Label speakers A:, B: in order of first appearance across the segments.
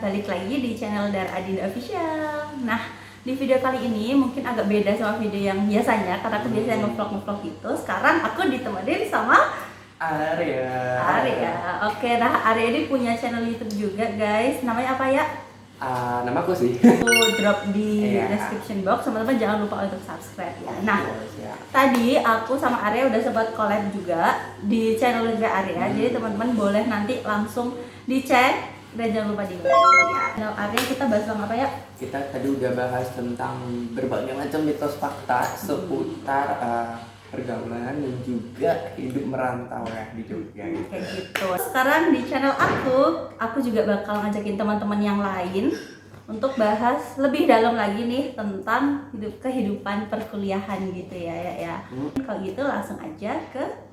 A: balik lagi di channel Dar Adinda Official. Nah, di video kali ini mungkin agak beda sama video yang biasanya karena aku biasanya ngevlog gitu. Sekarang aku ditemenin sama Arya. Oke, nah Arya ini punya channel YouTube juga, guys. Namanya apa ya?
B: Nama aku sih.
A: Aku drop di description box. Teman-teman jangan lupa untuk subscribe ya. Nah, tadi aku sama Arya udah sempat collab juga di channel Arya. Jadi teman-teman boleh nanti langsung dicek dan jangan lupa di like ya. Channel Arya kita bahas tentang apa ya?
B: Kita tadi udah bahas tentang berbagai macam mitos fakta seputar pergaulan dan juga hidup merantau ya di Jogja gitu.
A: Kayak gitu. Sekarang di channel aku juga bakal ngajakin teman-teman yang lain untuk bahas lebih dalam lagi nih tentang kehidupan perkuliahan gitu ya. Kalau gitu langsung aja ke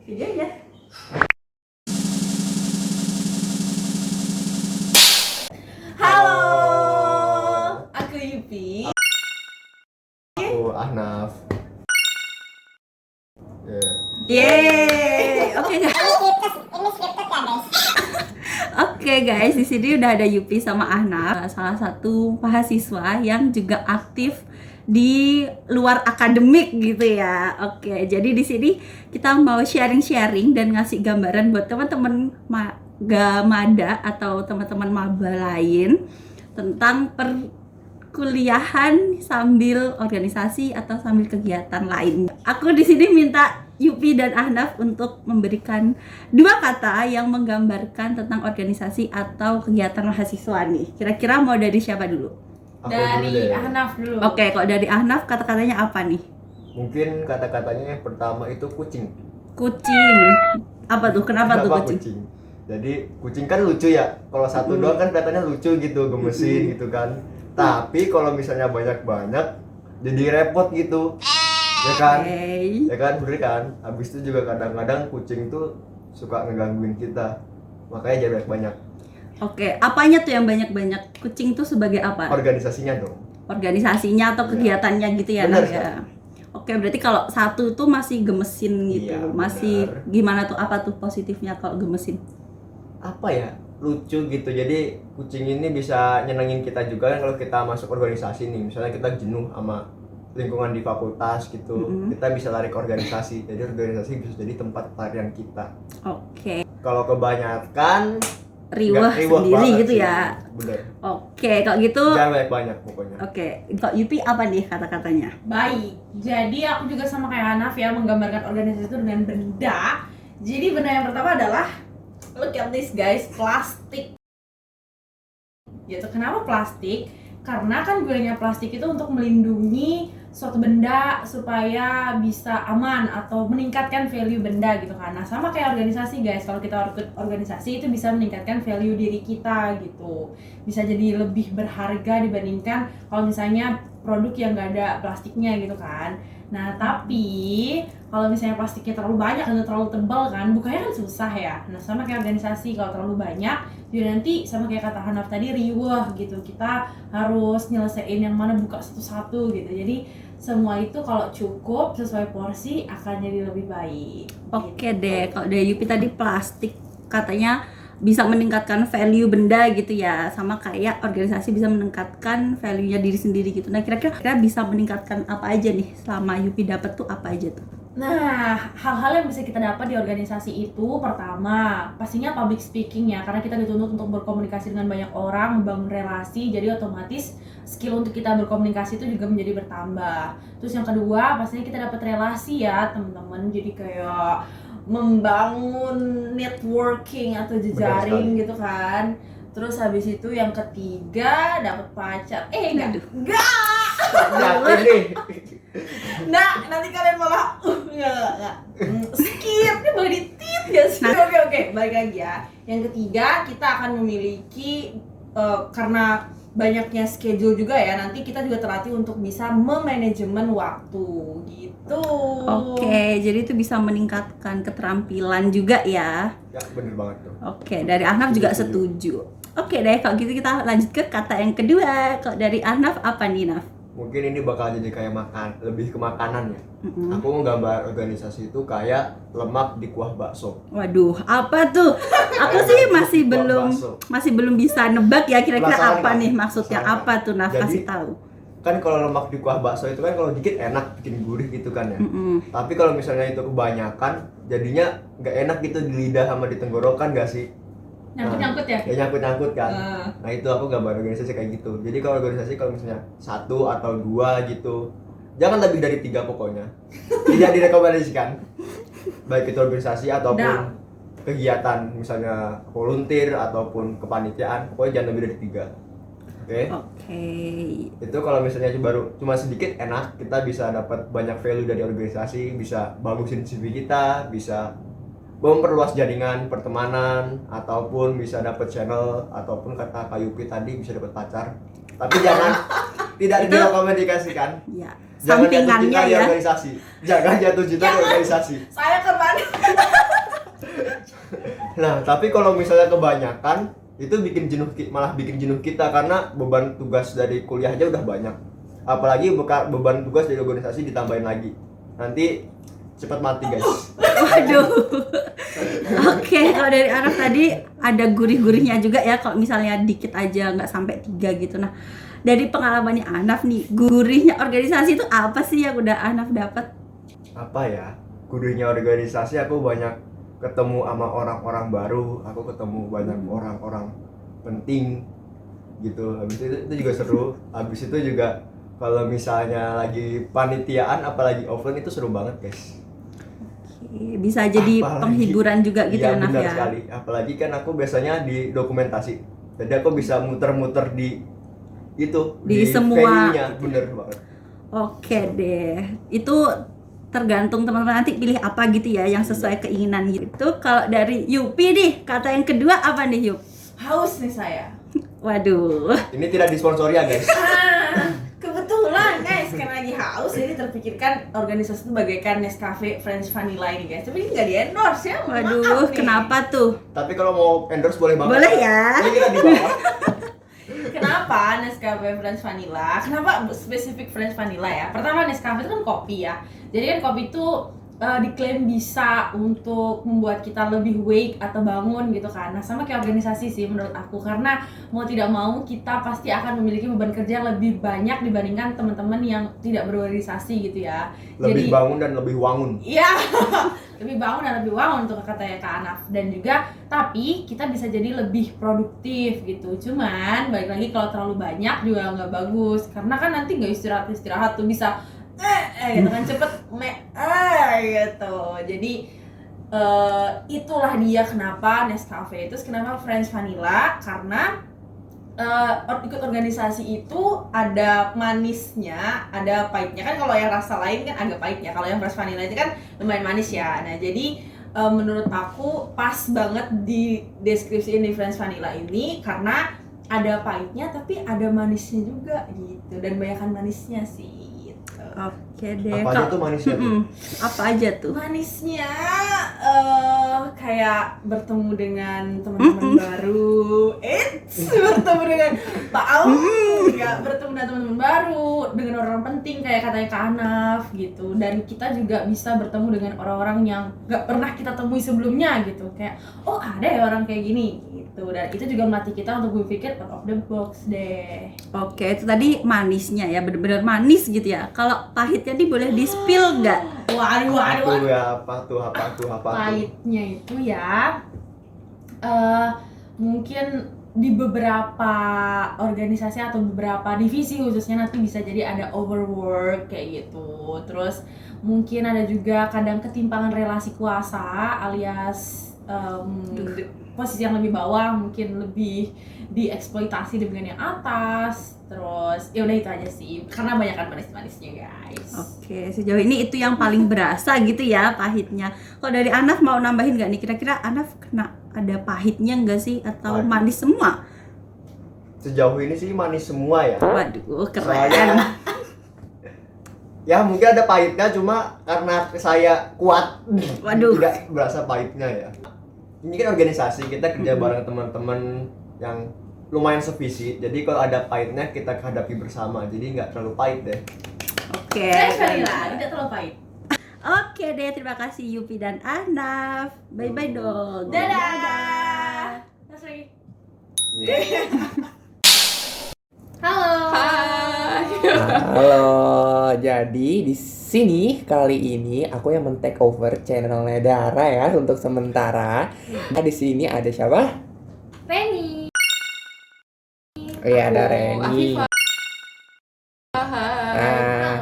A: videonya. Halo, aku Yupi.
C: Aku Ahnaf.
A: Yeay, oke guys. Oke guys, di sini udah ada Yupi sama Ahnaf, salah satu mahasiswa yang juga aktif di luar akademik gitu ya. Oke, jadi di sini kita mau sharing-sharing dan ngasih gambaran buat teman-teman Gamada atau teman-teman maba lain tentang perkuliahan sambil organisasi atau sambil kegiatan lain. Aku di sini minta Yupi dan Ahnaf untuk memberikan dua kata yang menggambarkan tentang organisasi atau kegiatan mahasiswa nih. Kira-kira mau dari siapa dulu?
C: Dari
D: Ahnaf dulu.
A: Oke, kalau dari Ahnaf kata-katanya apa nih?
C: Mungkin kata-katanya yang pertama itu kucing.
A: Kucing. Apa tuh? Kenapa tuh kucing?
C: Jadi kucing kan lucu ya. Kalau satu doang kan kelihatannya lucu gitu, gemesin gitu kan. Tapi kalau misalnya banyak-banyak jadi repot gitu. Ya kan? Ya kan, bener kan? Habis itu juga kadang-kadang kucing tuh suka ngegangguin kita. Makanya jangan banyak.
A: Oke, apanya tuh yang banyak-banyak? Kucing tuh sebagai apa?
C: Organisasinya dong.
A: Organisasinya atau kegiatannya gitu ya,
C: bener,
A: ya. Oke, berarti kalau satu tuh masih gemesin gitu.
C: Iya,
A: masih
C: bener.
A: gimana tuh, apa tuh positifnya kalau gemesin?
C: Apa ya, lucu gitu. Jadi kucing ini bisa nyenengin kita juga kan kalau kita masuk organisasi nih. Misalnya kita jenuh sama lingkungan di fakultas gitu, kita bisa lari ke organisasi. Jadi organisasi bisa jadi tempat pelarian kita.
A: Oke.
C: Kalau kebanyakan
A: riwah sendiri gitu
C: sih.
A: ya.
C: Bener.
A: Oke, kalau gitu.
C: Jangan banyak pokoknya.
A: Oke, kalau Yupi apa nih kata-katanya?
D: Baik, jadi aku juga sama kayak Ahnaf ya, menggambarkan organisasi itu dengan benda. Jadi benda yang pertama adalah, look at this guys, plastik. Gitu, kenapa plastik? Karena kan gunanya plastik itu untuk melindungi suatu benda supaya bisa aman atau meningkatkan value benda gitu kan. Nah sama kayak organisasi guys, kalau kita organisasi itu bisa meningkatkan value diri kita gitu. Bisa jadi lebih berharga dibandingkan kalau misalnya produk yang gak ada plastiknya gitu kan. Nah tapi kalau misalnya plastiknya terlalu banyak atau terlalu tebal kan, bukanya kan susah ya. Nah sama kayak organisasi, kalau terlalu banyak jadi nanti sama kayak kata Ahnaf tadi, riwah gitu. Kita harus nyelesain yang mana buka satu-satu gitu. Jadi semua itu kalau cukup sesuai porsi akan jadi lebih baik.
A: Oke
D: gitu.
A: deh, kalau dari Yupi tadi plastik katanya bisa meningkatkan value benda gitu ya, sama kayak organisasi bisa meningkatkan value-nya diri sendiri gitu. Nah kira-kira bisa meningkatkan apa aja nih selama Yupi dapat tuh apa aja tuh?
D: Nah, hal-hal yang bisa kita dapat di organisasi itu pertama, pastinya public speaking ya, karena kita dituntut untuk berkomunikasi dengan banyak orang, membangun relasi, jadi otomatis skill untuk kita berkomunikasi itu juga menjadi bertambah. Terus yang kedua, pastinya kita dapat relasi ya, teman-teman. Jadi kayak membangun networking atau jejaring gitu kan. Terus habis itu yang ketiga dapat pacar. Enggak.
C: Yakin nih.
D: Nah, nanti kalian malah enggak. Skip, ini boleh ditit ya sih. Oke, balik lagi ya. Yang ketiga, kita akan memiliki karena banyaknya schedule juga ya, nanti kita juga terlatih untuk bisa memanajemen waktu gitu.
A: Oke, jadi itu bisa meningkatkan keterampilan juga ya.
C: Ya, bener banget tuh.
A: Oke, dari Ahnaf juga setuju. Oke deh, kalau gitu kita lanjut ke kata yang kedua. Kalau dari Ahnaf apa nih, Naf?
C: mungkin ini bakal jadi kayak lebih ke makanan ya.
A: Mm-mm.
C: Aku menggambar organisasi itu kayak lemak di kuah bakso.
A: Waduh, apa tuh? Aku sih masih
C: Kuah
A: belum
C: bakso.
A: bisa nebak ya kira-kira
C: Penasaran
A: apa
C: nggak?
A: nih maksudnya,
C: Penasaran
A: apa tuh, Naf,
C: Jadi,
A: kasih tahu.
C: Kan kalau lemak di kuah bakso itu kan kalau dikit enak, bikin gurih gitu kan ya.
A: Mm-mm.
C: Tapi kalau misalnya itu kebanyakan, jadinya nggak enak gitu di lidah sama di tenggorokan nggak sih?
D: Nyangkut-nyangkut ya?
C: Ya nyangkut-nyangkut kan.
D: Ah.
C: Nah itu aku gambar organisasi kayak gitu. Jadi kalau organisasi kalau misalnya 1 atau 2 gitu, jangan lebih dari 3 pokoknya. Tidak direkomendasikan. Baik itu organisasi ataupun
D: Nah.
C: kegiatan misalnya volunteer ataupun kepanitiaan, pokoknya jangan lebih dari 3. Oke.
A: Oke.
C: Itu kalau misalnya cuma sedikit enak, kita bisa dapat banyak value dari organisasi, bisa bagusin CV kita, bisa memperluas jaringan pertemanan, ataupun bisa dapat channel, ataupun kata Kak Yupi tadi bisa dapat pacar. Tapi jangan tidak
A: Itu-
C: direkomendasikan.
A: Ya,
C: Jangan jatuh
A: sampingannya
C: cinta di
A: ya.
C: organisasi. Jangan jatuh cinta di organisasi.
D: Saya kemana?
C: Nah, tapi kalau misalnya kebanyakan itu malah bikin jenuh kita karena beban tugas dari kuliah aja udah banyak. Apalagi beban tugas dari organisasi ditambahin lagi. Nanti cepat mati, guys.
A: Waduh. Oke, kalau dari Araf tadi ada gurih-gurihnya juga ya, kalau misalnya dikit aja nggak sampai 3 gitu. Nah, dari pengalamannya Anaf nih, gurihnya organisasi itu apa sih yang udah Anaf dapat?
C: Apa ya? Gurihnya organisasi, aku banyak ketemu sama orang-orang baru, aku ketemu banyak orang-orang penting gitu. Habis itu juga seru. Habis itu juga kalau misalnya lagi panitiaan apalagi offline itu seru banget, guys.
A: Oke, bisa jadi
C: Apalagi-
A: penghiburan juga gitu
C: Iya,
A: ya, Naf
C: benar
A: ya.
C: sekali. Apalagi kan aku biasanya di dokumentasi. Jadi aku bisa muter-muter di
A: Di semua-
C: venue-nya, bener banget.
A: Oke deh, itu tergantung teman-teman nanti pilih apa gitu ya yang sesuai keinginan gitu. Kalau dari Yupi nih, kata yang kedua apa nih Yup?
D: Haus nih saya.
A: Waduh,
C: Ini tidak disponsori ya, guys.
D: Kebetulan guys, karena lagi haus jadi terpikirkan organisasi itu bagaikan Nescafe French Vanilla ini guys. Tapi ini nggak di endorse ya. mohon
A: waduh,
D: maaf nih.
A: kenapa tuh?
C: Tapi kalau mau endorse boleh banget.
A: Boleh ya?
C: Ini kita di bawah.
D: Kenapa Nescafe French Vanilla? Kenapa spesifik French Vanilla ya? Pertama, Nescafe itu kan kopi ya. Jadi kan kopi itu diklaim bisa untuk membuat kita lebih wake atau bangun gitu kan. Nah, sama kayak organisasi sih menurut aku, karena mau tidak mau kita pasti akan memiliki beban kerja yang lebih banyak dibandingkan teman-teman yang tidak berorganisasi gitu ya.
C: Lebih bangun dan lebih wangun.
D: Iya, lebih bangun dan lebih wangun untuk katanya Kak Anaf. Dan juga, tapi kita bisa jadi lebih produktif gitu. Cuman, balik lagi kalau terlalu banyak juga nggak bagus. Karena kan nanti nggak istirahat tuh bisa gitu kan cepet gitu. Jadi itulah dia kenapa Nescafe itu kenapa French Vanilla, karena ikut organisasi itu ada manisnya, ada pahitnya. Kan kalau yang rasa lain kan agak pahit ya. Kalau yang French Vanilla itu kan lumayan manis ya. Nah, jadi menurut aku pas banget di deskripsiin di French Vanilla ini karena ada pahitnya tapi ada manisnya juga gitu, dan banyakan manisnya sih gitu.
A: Oke deh.
C: Apa aja tuh manisnya tuh?
A: Apa aja tuh?
D: Manisnya kayak bertemu dengan teman-teman baru, bertemu dengan Pak Aum, ya, bertemu dengan teman-teman baru, dengan orang penting kayak katanya Kak Anaf gitu, dan kita juga bisa bertemu dengan orang-orang yang gak pernah kita temui sebelumnya gitu, kayak oh ada ya orang kayak gini gitu, dan itu juga melatih kita untuk berpikir out of the box deh.
A: Oke, itu tadi manisnya ya, bener-bener manis gitu ya. Kalau pahitnya nih boleh di-spill nggak?
D: Waduh.
C: Itu ya, apa tuh?
D: Pahitnya itu ya mungkin di beberapa organisasi atau beberapa divisi khususnya nanti bisa jadi ada overwork kayak gitu. Terus mungkin ada juga kadang ketimpangan relasi kuasa alias posisi yang lebih bawah mungkin lebih dieksploitasi dengan yang atas. Terus ya udah itu aja sih, karena banyak kan manis-manisnya guys.
A: Oke, sejauh ini itu yang paling berasa gitu ya pahitnya. Kalau dari Anaf mau nambahin nggak nih? Kira-kira Anaf kena ada pahitnya nggak sih? Atau
C: Pahit.
A: manis semua?
C: Sejauh ini sih manis semua ya.
A: Waduh, keren.
C: Soalnya ya mungkin ada pahitnya, cuma karena saya kuat
A: Waduh.
C: tidak berasa pahitnya ya. Ini kan organisasi, kita kerja bareng teman-teman yang lumayan sevisi. Jadi kalau ada pahitnya kita hadapi bersama. Jadi nggak terlalu pahit deh.
A: Oke.
D: Saya Sharila, tidak terlalu pahit.
A: Oke deh, terima kasih Yupi dan Ahnaf. Bye bye dong.
D: Dadah. Mas Ri.
C: Iya.
D: Halo.
B: Halo, jadi di sini kali ini aku yang men-take over channelnya Dara ya untuk sementara. Nah, di sini ada siapa?
D: Reni.
B: Oh iya, ada Reni.
E: Afifah.
B: Nah,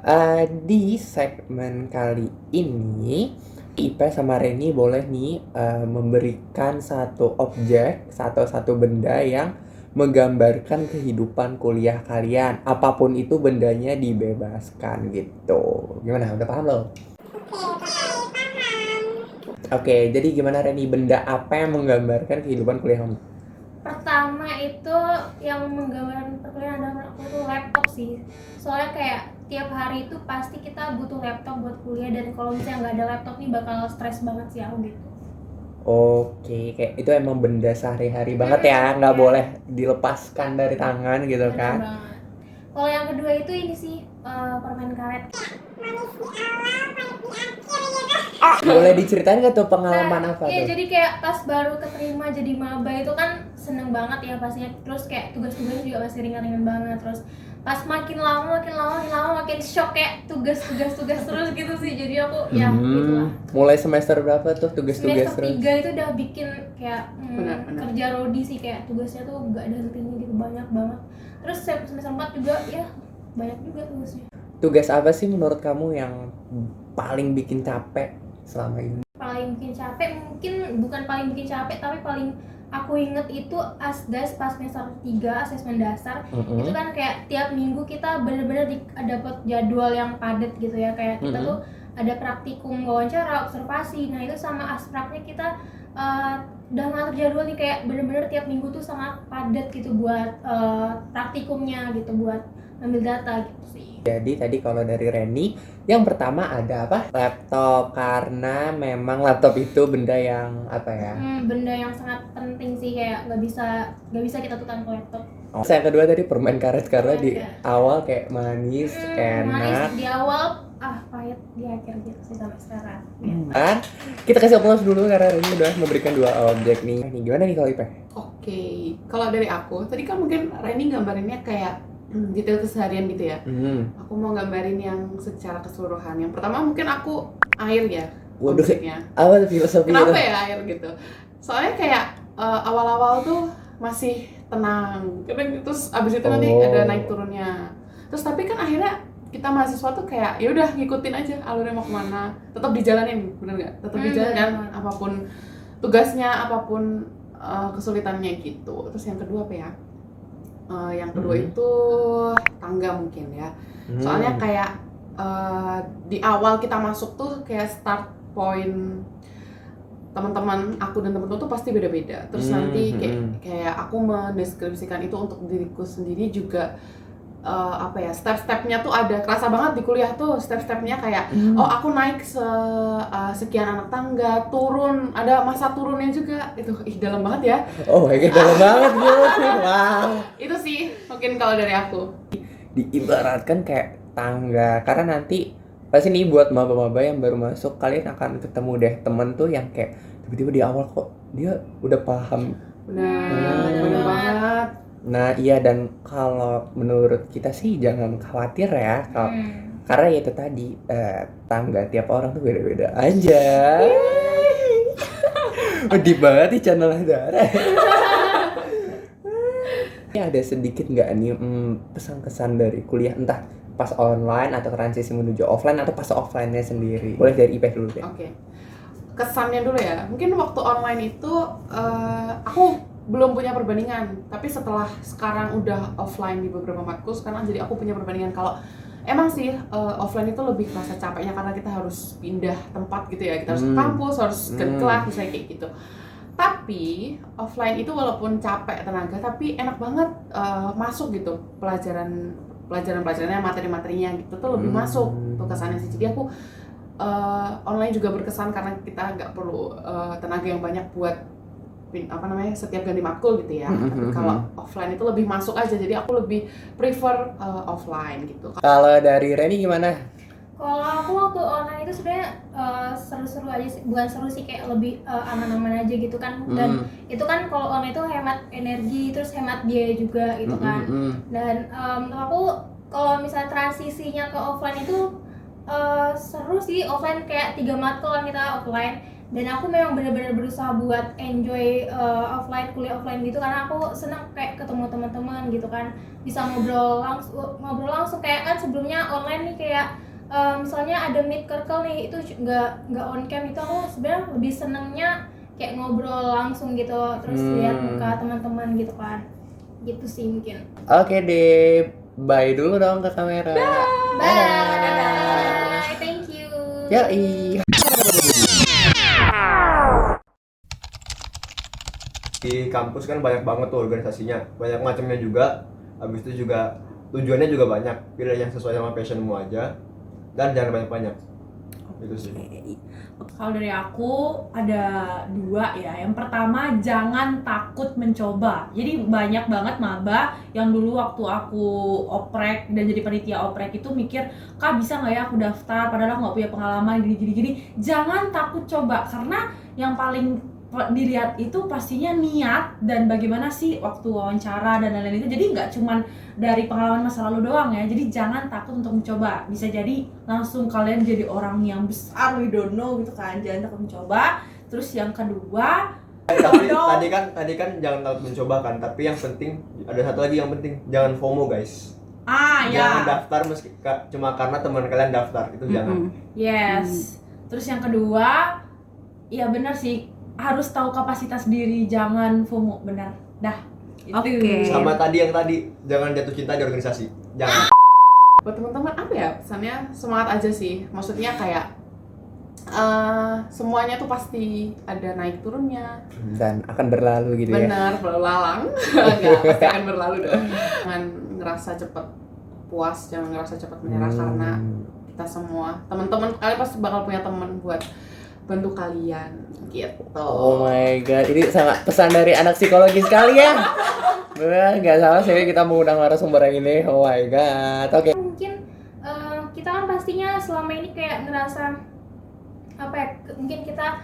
D: Halo.
B: di segmen kali ini Ipe sama Reni boleh nih memberikan satu objek, satu benda yang menggambarkan kehidupan kuliah kalian. Apapun itu bendanya dibebaskan gitu. Gimana? Udah paham lo? Oke, jadi gimana Reni? Benda apa yang menggambarkan kehidupan kuliah kamu?
D: Pertama itu yang menggambarkan perkuliahan dalam aku tuh laptop sih. Soalnya kayak tiap hari itu pasti kita butuh laptop buat kuliah, dan kalau misalnya nggak ada laptop nih bakal stres banget sih aku gitu.
B: Oke, kayak itu emang benda sehari-hari banget ya, nggak
D: Iya.
B: boleh dilepaskan dari tangan gitu
D: Bener
B: kan?
D: banget. Kalau yang kedua itu ini sih permen karet.
B: Boleh diceritain nggak tuh pengalaman apa
D: Iya,
B: tuh?
D: jadi kayak pas baru keterima jadi maba itu kan seneng banget ya pastinya. Terus kayak tugas-tugasnya juga masih ringan-ringan banget. Terus pas makin lama makin shock, kayak tugas terus gitu sih. Jadi aku ya gitu lah.
B: Mulai semester berapa tuh tugas-tugas
D: Semester
B: terus?
D: 3 itu udah bikin kayak
E: Benar.
D: kerja rodi sih, kayak tugasnya tuh gak ada hentinya gitu, banyak banget. Terus semester 4 juga ya banyak juga tugasnya.
B: Tugas apa sih menurut kamu yang paling bikin capek selama ini?
D: Paling bikin capek mungkin bukan paling bikin capek, tapi paling aku inget itu ASDAS pas semester 3 asesmen dasar. Itu kan kayak tiap minggu kita bener-bener dapat jadwal yang padat gitu ya, kayak kita tuh ada praktikum wawancara, observasi. Nah itu sama aspraknya kita udah ngatur jadwal nih, kayak bener-bener tiap minggu tuh sangat padat gitu buat praktikumnya gitu, buat ambil data gitu sih.
B: Jadi tadi kalau dari Reni, yang pertama ada apa? Laptop, karena memang laptop itu benda yang apa ya?
D: Benda yang sangat penting sih, kayak nggak bisa kita tuh tanpa laptop.
B: Yang kedua tadi permen karet, karena di
D: Permen karet.
B: awal kayak manis,
D: Manis
B: enak.
D: di awal, pahit di akhir gitu sih sampai sekarang.
B: Kan? Kita kasih applause dulu karena Reni udah memberikan 2 objek nih. Nih gimana nih kalau Ipe?
E: Oke, kalau dari aku, tadi kan mungkin Reni gambarinnya kayak detail keseharian gitu ya. Aku mau gambarin yang secara keseluruhan. Yang pertama mungkin aku air ya,
B: Waduh,
E: objeknya.
B: apa tuh filosofi
E: Kenapa
B: itu?
E: ya air gitu? Soalnya kayak awal-awal tuh masih tenang, terus abis itu nanti ada naik turunnya. Terus tapi kan akhirnya kita mahasiswa tuh kayak ya udah ngikutin aja alurnya mau kemana, tetap dijalanin, bener nggak? Tetap dijalankan apapun tugasnya, apapun kesulitannya gitu. Terus yang kedua apa ya? Yang kedua itu tangga mungkin ya. Soalnya kayak di awal kita masuk tuh kayak start point teman-teman aku dan teman-teman tuh pasti beda-beda. Terus nanti kayak aku mendeskripsikan itu untuk diriku sendiri juga apa ya, step-stepnya tuh ada kerasa banget di kuliah tuh. Step-stepnya kayak oh aku naik sekian anak tangga, turun, ada masa turunnya juga. Itu dalam banget ya.
B: Oh my god, dalam banget gitu. Wow.
E: Itu sih mungkin kalau dari aku.
B: Diibaratkan kayak tangga, karena nanti pasti nih buat maba-maba yang baru masuk, kalian akan ketemu deh temen tuh yang kayak tiba-tiba di awal kok dia udah paham.
E: Bener banget.
B: Nah iya, dan kalau menurut kita sih jangan khawatir ya, karena ya itu tadi tangga tiap orang tuh beda-beda aja. Deep banget nih channel Dara. Ini ada sedikit nggak nih pesan-kesan dari kuliah, entah pas online atau transisi menuju offline atau pas offline-nya sendiri? Boleh dari IPE dulu deh.
E: Oke. Kesannya dulu ya. Mungkin waktu online itu aku belum punya perbandingan, tapi setelah sekarang udah offline di beberapa matkul sekarang, jadi aku punya perbandingan kalau emang sih offline itu lebih kerasa capeknya karena kita harus pindah tempat gitu ya, kita harus ke kampus, harus ke kelas misalnya kayak gitu. Tapi offline itu walaupun capek tenaga, tapi enak banget masuk gitu pelajarannya, materi-materinya gitu tuh lebih masuk tuh kesannya sih. Jadi aku online juga berkesan karena kita nggak perlu tenaga yang banyak buat setiap ganti matkul gitu ya. Tapi kalau offline itu lebih masuk aja, jadi aku lebih prefer offline gitu.
B: Kalau dari Reni gimana?
F: Kalau aku waktu online itu sebenarnya seru-seru aja sih, bukan seru sih, kayak lebih aman-aman aja gitu kan. Dan itu kan kalau online itu hemat energi, terus hemat biaya juga gitu kan. Dan menurut aku kalau misalnya transisinya ke offline itu seru sih. Offline kayak 3 matkul kan kita offline, dan aku memang benar-benar berusaha buat enjoy kuliah offline gitu, karena aku senang kayak ketemu teman-teman gitu kan, bisa ngobrol langsung kayak kan sebelumnya online nih kayak misalnya ada meet circle nih, itu nggak on cam, itu aku sebenarnya lebih senengnya kayak ngobrol langsung gitu, terus lihat muka teman-teman gitu kan, gitu sih mungkin.
B: Oke deh, bye dulu dong ke kamera.
F: Bye, thank you.
B: Yoi.
C: Di kampus kan banyak banget tuh organisasinya, banyak macamnya juga. Habis itu juga tujuannya juga banyak. Pilih yang sesuai sama passionmu aja, dan jangan banyak-banyak. Itu sih.
D: Kalau dari aku ada 2 ya. Yang pertama, jangan takut mencoba. Jadi banyak banget maba yang dulu waktu aku oprek dan jadi panitia oprek itu mikir, Kak bisa nggak ya aku daftar, padahal aku nggak punya pengalaman gini. Jangan takut coba, karena yang paling dilihat itu pastinya niat dan bagaimana sih waktu wawancara dan lain-lain itu. Jadi nggak cuman dari pengalaman masa lalu doang ya. Jadi jangan takut untuk mencoba. Bisa jadi langsung kalian jadi orang yang besar, we don't know gitu kan. Jangan takut mencoba. Terus yang kedua,
C: Tapi tadi kan jangan takut mencoba kan. Tapi yang penting ada satu lagi yang penting, jangan FOMO guys. Jangan
D: ya,
C: daftar cuma karena teman kalian daftar, itu jangan.
D: yes. Terus yang kedua, ya benar sih, harus tahu kapasitas diri, jangan FOMO, benar. Dah. Itu.
A: Oke.
C: Sama tadi jangan jatuh cinta di organisasi. Jangan.
E: Buat teman-teman apa ya pesannya, semangat aja sih. Maksudnya kayak semuanya tuh pasti ada naik turunnya,
B: Dan akan berlalu gitu ya.
E: benar, berlalu lalang. Enggak, pasti akan berlalu dong. Jangan ngerasa cepet puas, jangan ngerasa cepet menyerah, karena kita semua teman-teman kalian pasti bakal punya teman buat bantu kalian gitu.
B: Oh my god, ini sangat pesan dari anak psikologi sekali ya. Bener, nggak salah sih kita mengundang narasumber yang ini. Oh my god, oke.
F: Mungkin kita kan pastinya selama ini kayak ngerasa apa ya, mungkin kita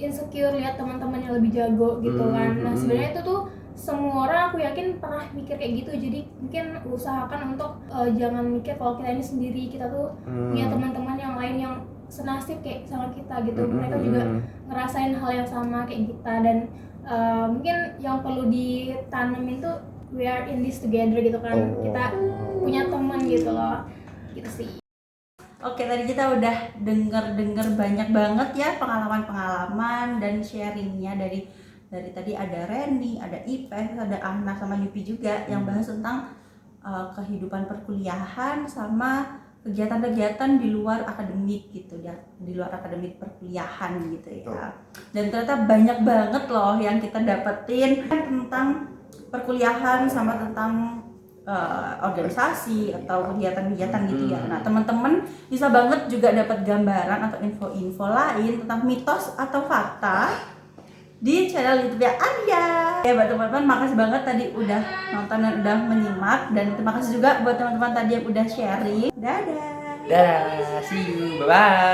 F: insecure lihat teman-teman yang lebih jago gitu kan. Nah sebenarnya itu tuh semua orang aku yakin pernah mikir kayak gitu. Jadi mungkin usahakan untuk jangan mikir kalau kita ini sendiri, kita tuh punya teman-teman yang lain yang senasib kayak sama kita gitu. Mereka juga ngerasain hal yang sama kayak kita, dan mungkin yang perlu ditanemin tuh we are in this together gitu kan. Kita punya teman gitu loh, gitu sih.
A: Oke, tadi kita udah denger banyak banget ya pengalaman-pengalaman dan sharingnya dari tadi ada Reni, ada Ipeh, ada Ahna sama Yupi juga yang bahas tentang kehidupan perkuliahan sama kegiatan-kegiatan di luar akademik gitu ya, di luar akademik perkuliahan gitu ya. Dan ternyata banyak banget loh yang kita dapetin tentang perkuliahan sama tentang organisasi atau kegiatan-kegiatan gitu ya. Nah teman-teman bisa banget juga dapat gambaran atau info-info lain tentang mitos atau fakta di channel YouTube ya Arya. Ya buat teman-teman, makasih banget tadi udah nonton dan udah menyimak, dan terima kasih juga buat teman-teman tadi yang udah sharing. Dadah.
B: Dadah, see you, bye bye.